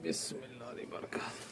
बिस्मिल्लाह दी बरकत।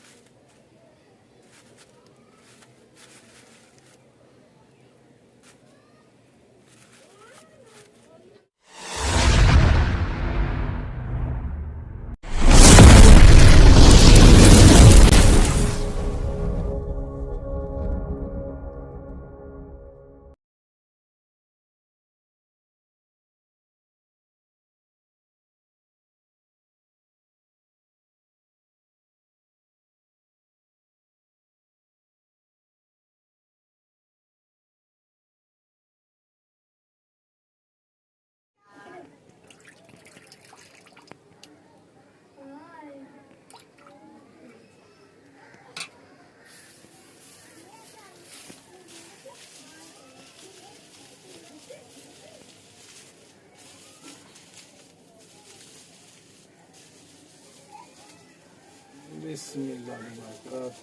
बिस्मिल्लाह दी बरकत।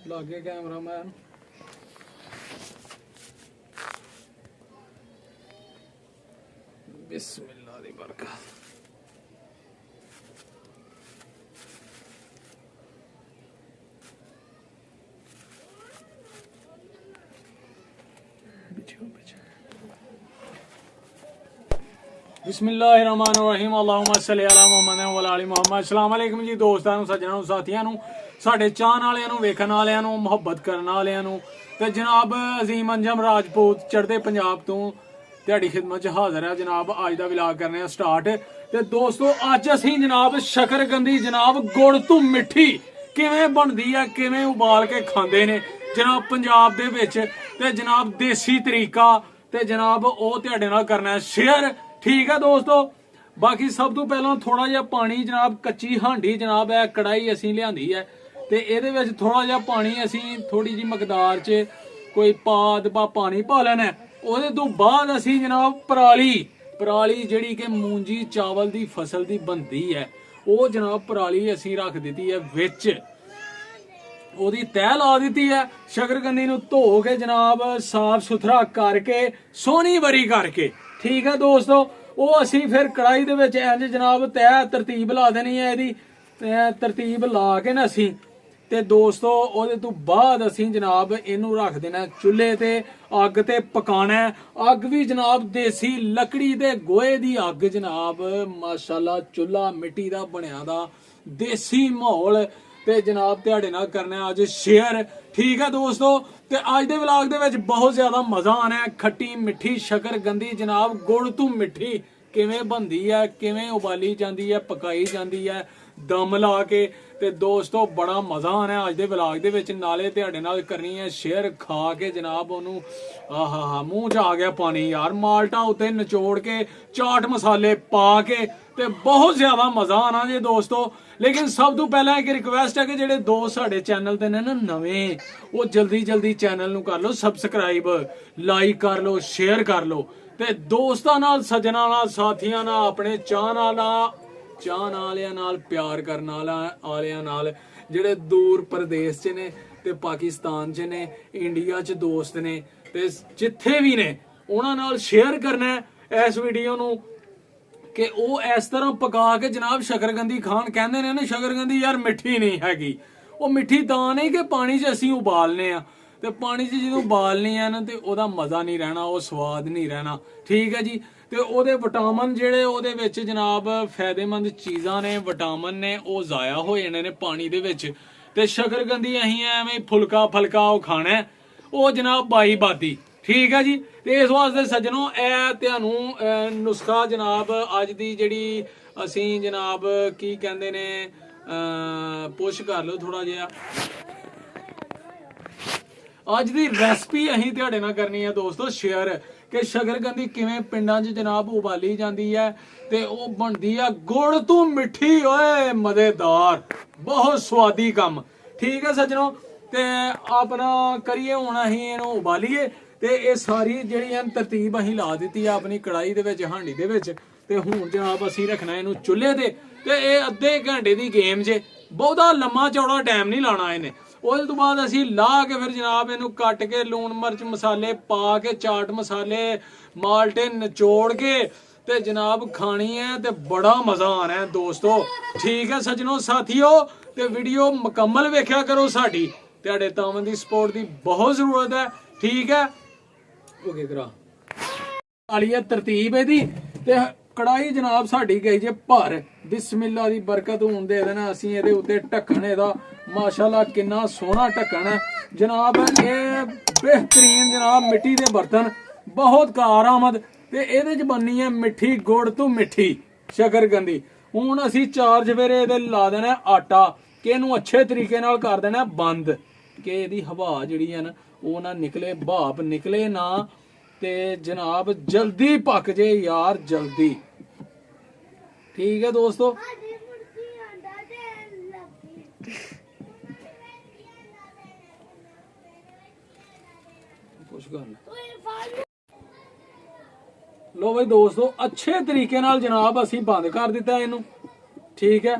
लागे कैमरा मैन। बिस्मिल्लाह दी बरकत। बिस्मिल्लाहिर्रहमानिर्रहीम अल्लाहुम्मा सल्ली अला मुहम्मद व अला आलि मुहम्मद। अस्सलाम वालेकुम जी दोस्तां नूं, सज्जणां नूं, साथियां नूं, साडे चाहण वालियां नूं, वेखण वालियां नूं, मुहब्बत करन वालियां नूं ते जनाब अजीम अंजम राजपूत चढ़दे पंजाब तों तुहाडी खिदमत च हाज़र है जनाब। अज दा व्लॉग करने आ स्टार्ट। ते दोस्तों अज असीं जनाब शकरकंदी जनाब गुड़ तों मिट्ठी किवें बनदी है, किवें उबाल के खांदे ने जनाब पंजाब दे विच, ते जनाब देसी तरीका ते जनाब ओह तुहाडे नाल करना है शेयर। ठीक है दोस्तों, बाकी सब तो पहला थोड़ा जिहा पानी जनाब कच्ची हांडी जनाब है कढ़ाई असीं लिआंदी है ते इहदे विच थोड़ा जिहा पानी असीं थोड़ी जी मकदार च कोई पाद पानी पा लैना। ओहदे तो बाद असीं जनाब पराली जिहड़ी कि मूंजी चावल दी फसल दी बनदी है ओह जनाब पराली असीं रख दित्ती है विच, ओहदी तह ला दी है। शकरकंदी नूं धो के जनाब साफ सुथरा करके सोहनी बरी करके, ठीक है दोस्तों, वो असी फिर कढ़ाई दे विच इंज जनाब तह तरतीब ला देनी है। इहदी तरतीब ला के ना असी ते दोस्तों ओहदे तो बाद असी जनाब इनू रख देना चुल्हे ते, अग ते पकाना। अग भी जनाब देसी लकड़ी ते गोहे दी अग जनाब, माशाल्लाह चुल्हा मिट्टी दा बनिया दा देसी माहौल ते जनाब तुहाडे नाल करना अज शेयर। ठीक है दोस्तों, ते अज दे व्लॉग दे विच बहुत ज्यादा मजा आना है। खट्टी मिट्ठी शकरकंदी जनाब गुड़ तों मिट्ठी किवें बनदी है, किवें उबाली जांदी है, पकाई जांदी है दम ला के, ते दोस्तों बड़ा मजा आना है अज दे व्लॉग दे विच। नाले तुहाडे नाल करनी है शेयर खा के जनाब ओनू आहा मूंह च आ गया पानी यार। माल्टा उत्ते निचोड़ के चाट मसाले पा के ते बहुत ज्यादा मजा आना जी दोस्तों। लेकिन सब तो पहला एक रिक्वेस्ट है कि जेडे दोस्त साडे चैनल ते ने ना नवें, वो जल्दी जल्दी चैनल नू कर लो सबसक्राइब, लाइक कर लो, शेयर कर लो ते दोस्तां नाल, सज्जणां नाल, साथियां नाल, अपने चाहण वालियां नाल, प्यार करन वालियां नाल जेडे दूर प्रदेश च ने ते पाकिस्तान च ने, इंडिया च दोस्त ने ते जिथे भी ने उन्हां नाल शेयर करना है इस वीडियो नू कि वो इस तरह पका के जनाब शकरकंदी खान। कहंदे ने ना शकरकंदी यार मिट्ठी नहीं हैगी, वो मिट्ठी तां नहीं कि पानी च असीं उबालने आ ते पानी च जदों उबालनी है ना ते ओहदा मजा नहीं रहना, वो स्वाद नहीं रहना। ठीक है जी, ते ओहदे विटामिन जेहड़े ओहदे विच जनाब फायदेमंद चीज़ां ने, विटामिन ने, वो जाया हो जाने ने पानी दे विच। ते शकरकंदी असीं एवें फुलका ओह खाना है वो जनाब बाई बादी। ठीक है जी, ते इस वास्ते सज्जनों ए तुहानूं नुस्खा जनाब अज दी जिहड़ी असीं जनाब की कहंदे ने पुश कर लो थोड़ा जिहा। अज दी रेसिपी असीं तुहाडे नाल करनी है दोस्तों शेयर कि शकरकंदी किवें पिंडां 'च जनाब उबाली जांदी है ते ओह बनदी है गुड़ तों मिट्ठी, ओए मजेदार, बहुत स्वादी कम। ठीक है सज्जनों, ते अपना करिए हुण असीं इहनूं उबालीए ते ये सारी जिहड़ी तरतीब असीं ला दित्ती है अपनी कढ़ाई दे विच, हांडी दे विच। ते हुण जनाब असीं रखना इहनूं चुल्हे ते ये अद्धे घंटे दी गेम जे, बहुता लम्मा चौड़ा टाइम नहीं लाना इन्हें। ਉਸ ਤੋਂ ਬਾਅਦ ਅਸੀਂ ਲਾ ਕੇ ਫਿਰ ਜਨਾਬ ਇਹਨੂੰ ਕੱਟ ਕੇ ਲੂਣ ਮਿਰਚ ਮਸਾਲੇ ਪਾ ਕੇ ਚਾਟ ਮਸਾਲੇ ਮਾਲਟੇ ਨਿਚੋੜ ਕੇ ਤੇ ਜਨਾਬ ਖਾਣੀ ਹੈ ਤੇ ਬੜਾ ਮਜ਼ਾ ਆਣਾ ਹੈ ਦੋਸਤੋ। ਠੀਕ ਹੈ ਸੱਜਣੋ ਸਾਥੀਓ, ਤੇ ਵੀਡੀਓ ਮੁਕੰਮਲ ਵੇਖਿਆ ਕਰੋ, ਸਾਡੀ ਤੁਹਾਡੇ ਤਾਵਨ ਦੀ ਸਪੋਰਟ ਦੀ ਬਹੁਤ ਜ਼ਰੂਰਤ ਹੈ। ਠੀਕ ਹੈ ਓਕੇ ਕਰਾ ਆਲੀਏ ਤਰਤੀਬ ਇਹਦੀ ਤੇ ਕੜਾਈ ਜਨਾਬ ਸਾਡੀ ਗਈ ਜੇ ਭਰ। ਬਿਸਮਿਲ੍ਲਾ ਦੀ ਬਰਕਤ ਹੋਣ ਦੇ ਦੇਣਾ ਅਸੀਂ ਇਹਦੇ ਉੱਤੇ ਢੱਕਣ ਇਹਦਾ ਮਾਸ਼ਾਅੱਲਾ ਕਿੰਨਾ ਸੋਹਣਾ ਢੱਕਣ ਹੈ ਜਨਾਬ। ਇਹ ਬਿਹਤਰੀਨ ਜਨਾਬ ਮਿੱਟੀ ਦੇ ਬਰਤਨ ਬਹੁਤ ਕਾਰਾਮਦ ਤੇ ਇਹਦੇ ਚ ਬਣਨੀ ਹੈ ਮਿੱਠੀ ਗੁੜ ਤੋਂ ਮਿੱਠੀ ਸ਼ਕਰਕੰਦੀ। ਹੁਣ ਅਸੀਂ 4 ਚਫੇਰੇ ਇਹਦੇ ਲਾ ਦੇਣਾ ਆਟਾ ਕਿ ਇਹਨੂੰ ਅੱਛੇ ਤਰੀਕੇ ਨਾਲ ਕਰ ਦੇਣਾ ਬੰਦ ਕਿ ਇਹਦੀ ਹਵਾ ਜਿਹੜੀ ਹੈ ਨਾ ਉਹ ਨਾ ਨਿਕਲੇ, ਭਾਪ ਨਿਕਲੇ ਨਾ ਤੇ ਜਨਾਬ ਜਲਦੀ ਪੱਕ ਜੇ ਯਾਰ ਜਲਦੀ। ਠੀਕ ਹੈ ਦੋਸਤੋ ਕੁਛ ਗੱਲ ਲੋ ਬਈ ਦੋਸਤੋ ਅੱਛੇ ਤਰੀਕੇ ਨਾਲ ਜਨਾਬ ਅਸੀਂ ਬੰਦ ਕਰ ਦਿੱਤਾ ਇਹਨੂੰ। ਠੀਕ ਹੈ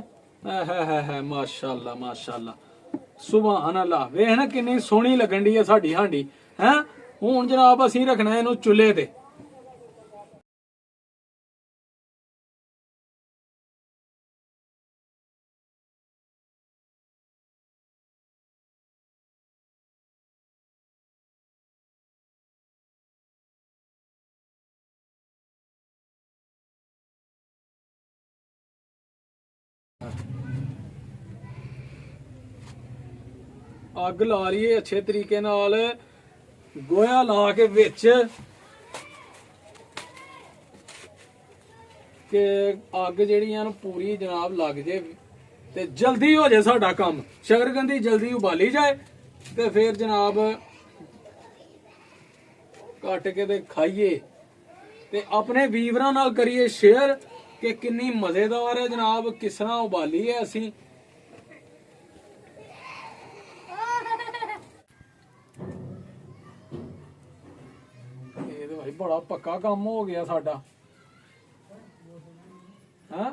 ਹੈ ਮਾਸ਼ਾਅੱਲਾ ਮਾਸ਼ਾਅੱਲਾ ਸੁਭਾਨ ਅੱਲਾਹ। ਵੇਖ ਨਾ ਕਿੰਨੀ ਸੋਹਣੀ ਲੱਗਣ ਦੀ ਹੈ ਸਾਡੀ ਹਾਂਡੀ ਹੈ। ਹੁਣ ਜਨਾਬ ਅਸੀਂ ਰੱਖਣਾ ਇਹਨੂੰ ਚੁੱਲ੍ਹੇ ਤੇ। ਅੱਗ ਲਾ ਲਈਏ ਅੱਛੇ ਤਰੀਕੇ ਨਾਲ, ਗੋਇਆ ਲਾ ਕੇ ਵਿੱਚ ਕਿ ਅੱਗ ਜਿਹੜੀ ਆ ਪੂਰੀ ਜਨਾਬ ਲੱਗ ਜੇ ਤੇ ਜਲਦੀ ਹੋ ਜਾਏ ਸਾਡਾ ਕੰਮ। ਸ਼ਕਰਕੰਦੀ ਜਲਦੀ ਉਬਾਲੀ ਜਾਏ ਤੇ ਫਿਰ ਜਨਾਬ ਕੱਟ ਕੇ ਤੇ ਖਾਈਏ ਤੇ ਆਪਣੇ ਵੀਵਰਾਂ ਨਾਲ ਕਰੀਏ ਸ਼ੇਅਰ ਕਿ ਕਿੰਨੀ ਮਜ਼ੇਦਾਰ ਹੈ ਜਨਾਬ, ਕਿਸ ਤਰ੍ਹਾਂ ਉਬਾਲੀ ਹੈ ਅਸੀਂ। बड़ा पक्का काम हो गया साडा हाँ।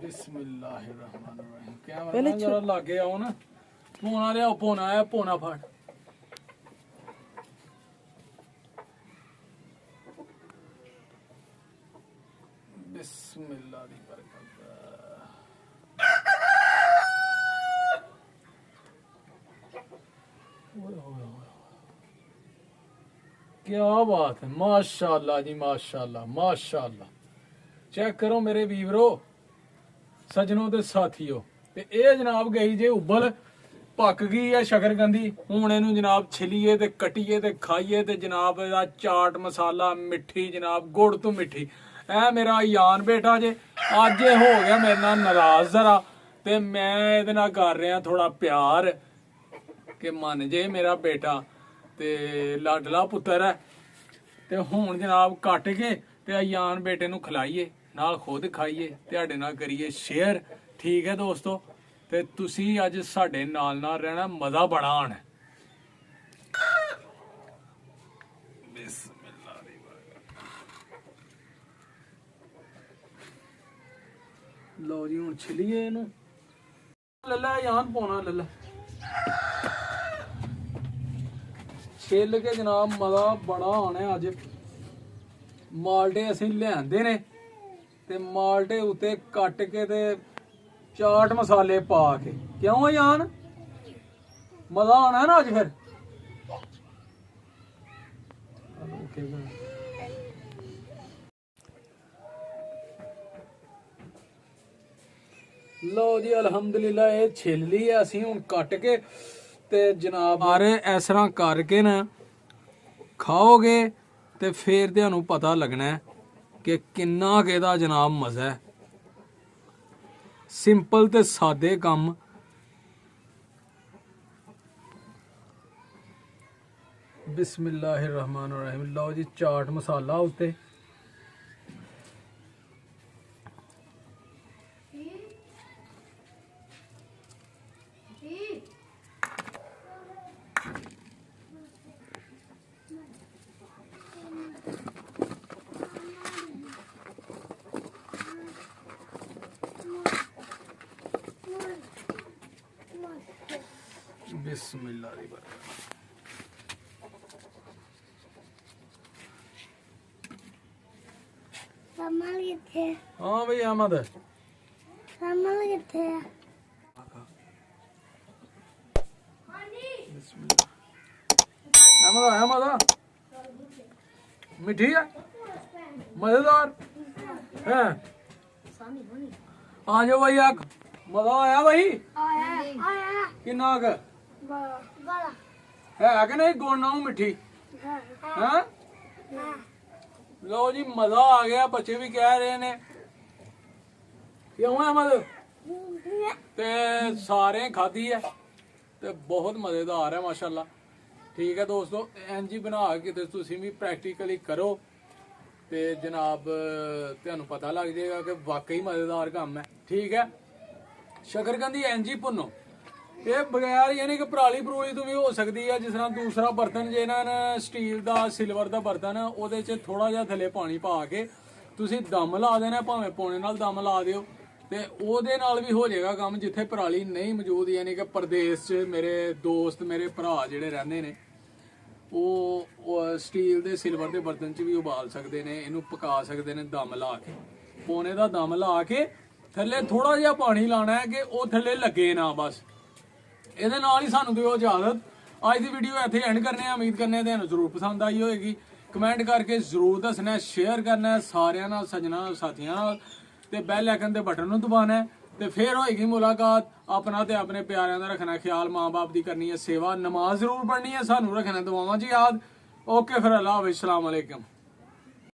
बिस्मिल्लाहिर्रहमानिर्रहीम क्या जरा लागे आओ ना पोना लिया पोना है पोना फट बिस्मिल्लाह दी बरकत। क्या बात है माशाअल्लाह जी माशाअल्लाह माशाअल्लाह। चेक करो मेरे वीवरो सजनों ते साथियों ते ये जनाब गई जे उबल पक गई है शकरकंदी। हुण इहनूं जनाब छिलीए ते कट्टीए ते खाइए ते जनाब इहदा चाट मसाला मिठी जनाब गुड़ तो मिठी। ऐ मेरा यान बेटा जे अज हो गया मेरे नाल नाराज जरा ते मैं इहदे नाल कर रहा थोड़ा प्यार कि मन जे मेरा बेटा ते लाडला पुत्तर है ते हुण जनाब कट के ते यान बेटे नूं खिलाइए नाल खुद खाइए तुहाडे नाल करिए शेयर। ठीक है दोस्तों ते तुसी अज साडे नाल नाल रहना मज़ा बड़ा आना। लो जी हूँ छिलीए इनू लला यान पौना लला छिल के जनाब मज़ा बड़ा आना अज। माल्टे असीं लिआंदे ने ते माल्टे उत्ते कट के ते चाट मसाले पा के क्यों यान मज़ा आना है ना अज फिर। लो जी अलहमदुलिल्लाह ये छिल ली है असीं हुण कट के ते जनाब सारे इस तरह करके ना खाओगे ते फिर तुहानूं पता लगना है कि किन्ना केदा जनाब मज़ा है। सिंपल ते सादे काम बिस्मिल्लाहिर्रहमानिर्रहीम। लो जी चाट मसाला उत्ते बिस्मिल्लाह दी बरकत। कमल किथे हाँ भाई अहमद कमल किथे अहमद अहमद मिठी है मजेदार है। आ जाओ भाई आग मजा आया भाई आया आया किन्ना क बड़ा है कि नहीं गोना मिठी हैं लो जी मजा आ गया बच्चे भी कह रहे ने क्यों अहमद ते सारे खाधी है ते बहुत मजेदार है माशाल्लाह। ठीक है दोस्तों इंज ही बना के ते तुसीं भी प्रैक्टिकली करो ते जनाब तुहानू पता लग जाएगा कि वाकई मजेदार काम है। ठीक है शकरकंदी इंज ही भुनो ये बगैर यानी कि पराली परूली तो भी हो सकती है। जिस तरह दूसरा बर्तन जे ना स्टील का सिल्वर का बर्तन ਉਹਦੇ ਚ थोड़ा ਜਿਹਾ ਥੱਲੇ ਪਾਣੀ ਪਾ ਕੇ ਤੁਸੀਂ ਦਮ ਲਾ ਦੇਣਾ ਭਾਵੇਂ ਪੌਣੇ ਨਾਲ ਦਮ ਲਾ ਦਿਓ ਤੇ ਉਹਦੇ ਨਾਲ ਵੀ ਹੋ ਜਾਏਗਾ ਕੰਮ। ਜਿੱਥੇ ਪਰਾਲੀ ਨਹੀਂ ਮੌਜੂਦ ਯਾਨੀ ਕਿ ਪ੍ਰਦੇਸ਼ 'ਚ ਮੇਰੇ ਦੋਸਤ ਮੇਰੇ ਭਰਾ ਜਿਹੜੇ ਰਹਿੰਦੇ ਨੇ ਉਹ ਸਟੀਲ ਦੇ ਸਿਲਵਰ ਦੇ ਬਰਤਨ 'ਚ ਵੀ ਉਬਾਲ ਸਕਦੇ ਨੇ ਇਹਨੂੰ ਪਕਾ ਸਕਦੇ ਨੇ ਦਮ ਲਾ ਕੇ ਪੌਣੇ ਦਾ ਦਮ ਲਾ ਕੇ ਥੱਲੇ ਥੋੜਾ ਜਿਹਾ ਪਾਣੀ ਲਾਣਾ ਹੈ ਕਿ ਉਹ ਥੱਲੇ ਲੱਗੇ ਨਾ ਬਸ। ਇਹਦੇ ਨਾਲ ਹੀ ਸਾਨੂੰ ਦਿਓ ਇਜਾਜ਼ਤ। ਅੱਜ ਦੀ ਵੀਡੀਓ ਇੱਥੇ ਐਂਡ ਕਰਨੇ ਆ। ਉਮੀਦ ਕਰਨੇ ਤੁਹਾਨੂੰ ਜ਼ਰੂਰ ਪਸੰਦ ਆਈ ਹੋਏਗੀ। ਕਮੈਂਟ ਕਰਕੇ ਜ਼ਰੂਰ ਦੱਸਣਾ ਸ਼ੇਅਰ ਕਰਨਾ ਸਾਰਿਆਂ ਨਾਲ ਸੱਜਣਾ ਸਾਥੀਆਂ ਨਾਲ ਤੇ ਬੈਲ ਆਈਕਨ ਦੇ ਬਟਨ ਨੂੰ ਦਬਾਉਣਾ ਤੇ ਫੇਰ ਹੋਏਗੀ ਮੁਲਾਕਾਤ। ਆਪਣਾ ਤੇ ਆਪਣੇ ਪਿਆਰਿਆਂ ਦਾ ਰੱਖਣਾ ਖਿਆਲ ਮਾਂ-ਬਾਪ ਦੀ ਕਰਨੀ ਹੈ ਸੇਵਾ ਨਮਾਜ਼ ਜ਼ਰੂਰ ਪੜ੍ਹਨੀ ਹੈ ਸਾਨੂੰ ਰੱਖਣਾ ਦੁਆਵਾਂ 'ਚ ਯਾਦ। ਓਕੇ ਫਿਰ ਅੱਲਾ ਹਾਫਿਜ਼। अस्सलाम वालेकुम।